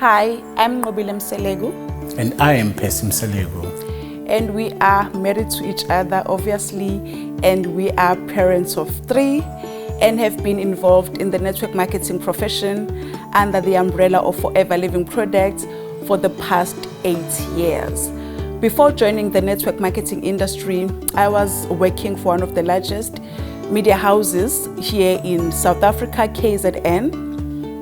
Hi, I'm Nqobile Mseleku. And I am Percy Mseleku. And we are married to each other, obviously, and we are parents of 3 and have been involved in the network marketing profession under the umbrella of Forever Living Products for the past 8 years. Before joining the network marketing industry, I was working for one of the largest media houses here in South Africa, KZN.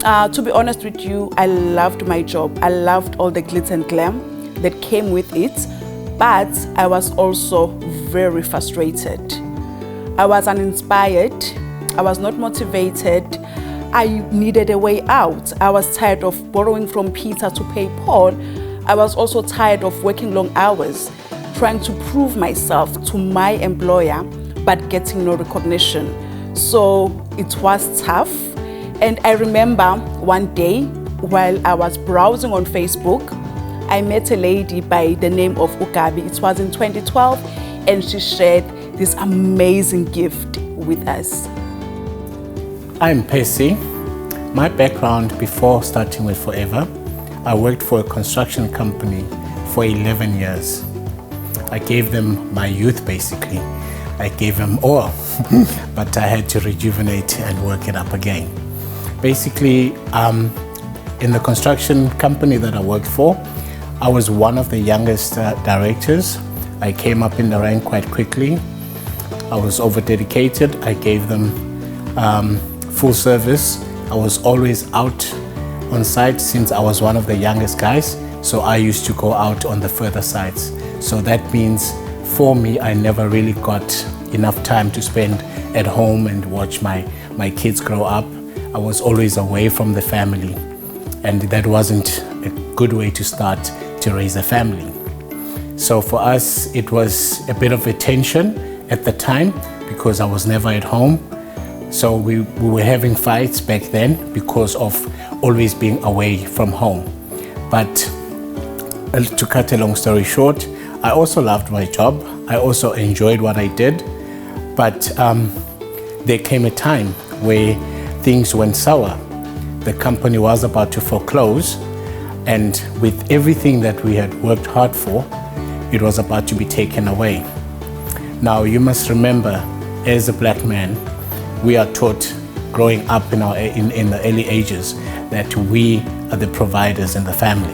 To be honest with you, I loved my job. I loved all the glitz and glam that came with it, but I was also very frustrated. I was uninspired. I was not motivated. I needed a way out. I was tired of borrowing from Peter to pay Paul. I was also tired of working long hours, trying to prove myself to my employer, but getting no recognition. So it was tough. And I remember one day while I was browsing on Facebook, I met a lady by the name of Nqobile. It was in 2012, and she shared this amazing gift with us. I'm Percy. My background before starting with Forever, I worked for a construction company for 11 years. I gave them my youth basically. I gave them all, but I had to rejuvenate and work it up again. Basically, in the construction company that I worked for, I was one of the youngest directors. I came up in the rank quite quickly. I was over-dedicated. I gave them full service. I was always out on site since I was one of the youngest guys, so I used to go out on the further sites. So that means for me, I never really got enough time to spend at home and watch my kids grow up. I was always away from the family, and that wasn't a good way to start to raise a family. So for us, it was a bit of a tension at the time because I was never at home. So we were having fights back then because of always being away from home. But to cut a long story short, I also loved my job. I also enjoyed what I did. But there came a time where things went sour. The company was about to foreclose, and with everything that we had worked hard for, it was about to be taken away. Now you must remember, as a black man, we are taught growing up in the early ages that we are the providers in the family.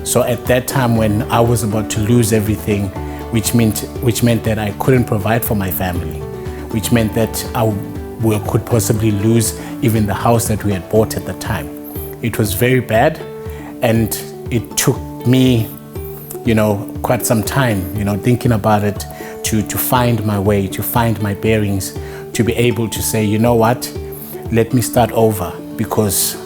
So at that time when I was about to lose everything, which meant that I couldn't provide for my family, which meant that we could possibly lose even the house that we had bought at the time. It was very bad, and it took me, quite some time, thinking about it, to find my way, to find my bearings, to be able to say, you know what, let me start over, because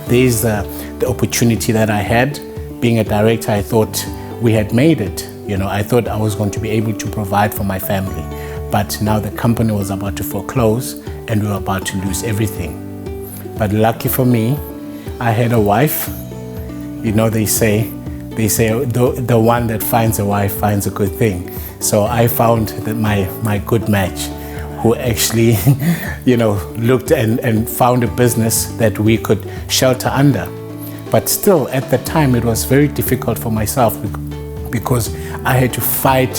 there's the opportunity that I had. Being a director, I thought we had made it. I thought I was going to be able to provide for my family. But now the company was about to foreclose and we were about to lose everything. But lucky for me, I had a wife. They say the one that finds a wife finds a good thing. So I found that my good match, who actually, looked and found a business that we could shelter under. But still, at the time, it was very difficult for myself because I had to fight,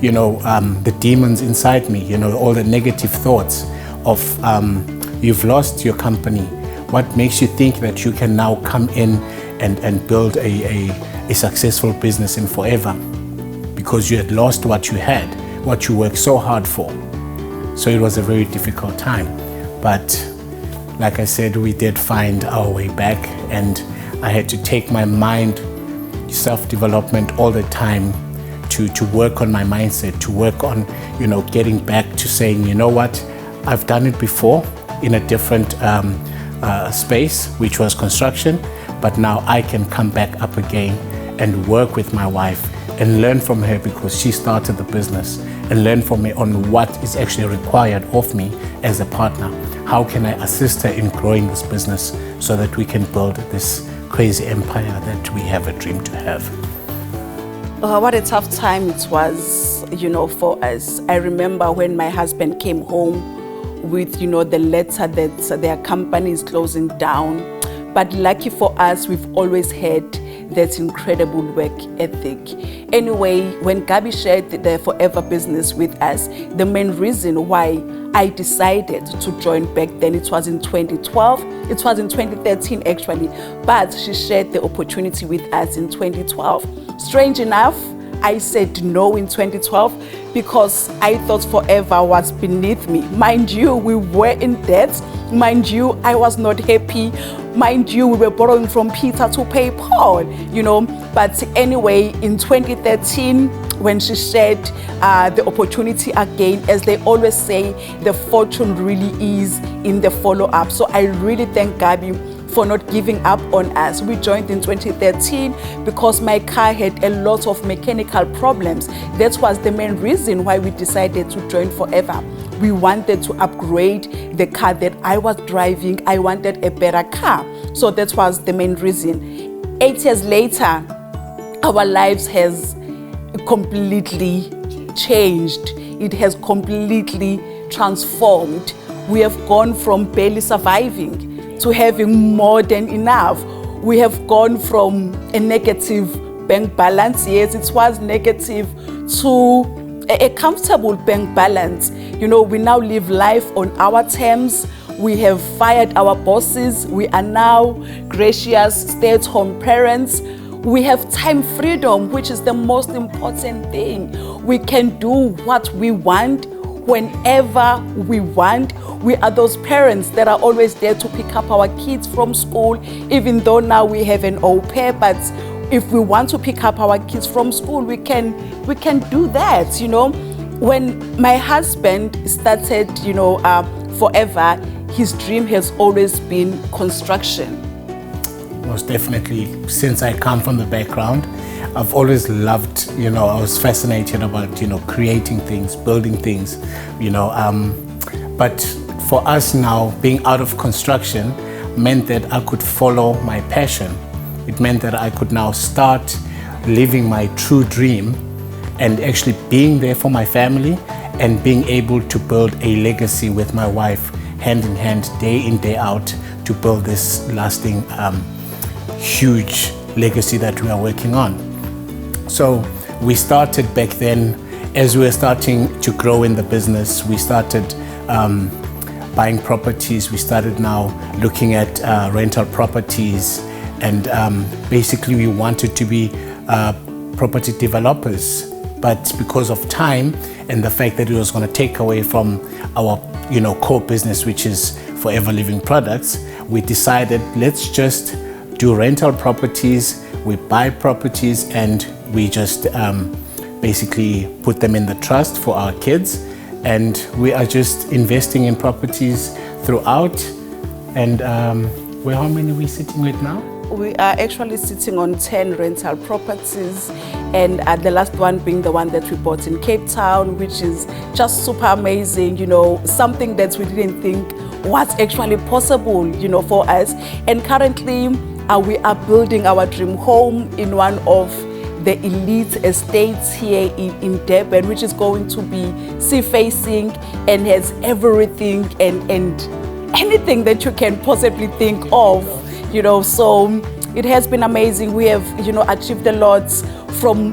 the demons inside me, all the negative thoughts of you've lost your company. What makes you think that you can now come in and build a successful business in Forever? Because you had lost what you had, what you worked so hard for. So it was a very difficult time. But like I said, we did find our way back, and I had to take my mind, self-development all the time, to work on my mindset, to work on, getting back to saying, you know what, I've done it before in a different space, which was construction, but now I can come back up again and work with my wife and learn from her, because she started the business, and learn from me on what is actually required of me as a partner. How can I assist her in growing this business so that we can build this crazy empire that we have a dream to have? What a tough time it was, for us. I remember when my husband came home with, the letter that their company is closing down. But lucky for us, we've always had that incredible work ethic. Anyway, when Gabi shared the Forever business with us, the main reason why I decided to join back then, it was in 2012, it was in 2013 actually, but she shared the opportunity with us in 2012. Strange enough, I said no in 2012 because I thought Forever was beneath me. Mind you, we were in debt. Mind you, I was not happy. Mind you, we were borrowing from Peter to pay Paul, But anyway, in 2013, when she shared the opportunity again, as they always say, the fortune really is in the follow-up. So I really thank Gabi for not giving up on us. We joined in 2013 because my car had a lot of mechanical problems. That was the main reason why we decided to join Forever. We wanted to upgrade the car that I was driving. I wanted a better car. So that was the main reason. 8 years later, our lives has completely changed. It has completely transformed. We have gone from barely surviving to having more than enough. We have gone from a negative bank balance, yes, it was negative, to a comfortable bank balance. We now live life on our terms. We have fired our bosses. We are now gracious stay-at-home parents. We have time freedom, which is the most important thing. We can do what we want whenever we want. We are those parents that are always there to pick up our kids from school, even though now we have an au pair, but if we want to pick up our kids from school, we can do that, When my husband started, Forever, his dream has always been construction. Most definitely, since I come from the background, I've always loved, I was fascinated about, creating things, building things, but for us now, being out of construction meant that I could follow my passion. It meant that I could now start living my true dream and actually being there for my family and being able to build a legacy with my wife, hand in hand, day in, day out, to build this lasting, huge legacy that we are working on. So we started back then, as we were starting to grow in the business, we started buying properties. We started now looking at rental properties, and basically we wanted to be property developers. But because of time and the fact that it was going to take away from our core business, which is Forever Living Products, we decided, let's just do rental properties. We buy properties and we just basically put them in the trust for our kids, and we are just investing in properties throughout. And how many are we sitting with now? We are actually sitting on 10 rental properties, and the last one being the one that we bought in Cape Town, which is just super amazing, something that we didn't think was actually possible, for us. And currently we are building our dream home in one of the elite estates here in Durban, which is going to be sea-facing and has everything and anything that you can possibly think of. So it has been amazing. We have, achieved a lot from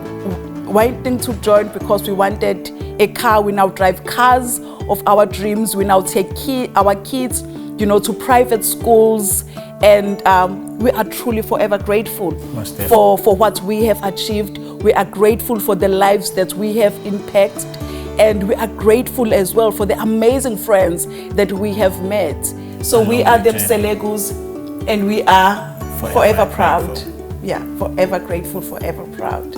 wanting to join because we wanted a car. We now drive cars of our dreams. We now take our kids, to private schools, and we are truly forever grateful for what we have achieved. We are grateful for the lives that we have impacted, and we are grateful as well for the amazing friends that we have met. So we are the Mselekus, and we are forever proud. Yeah, forever grateful, forever proud.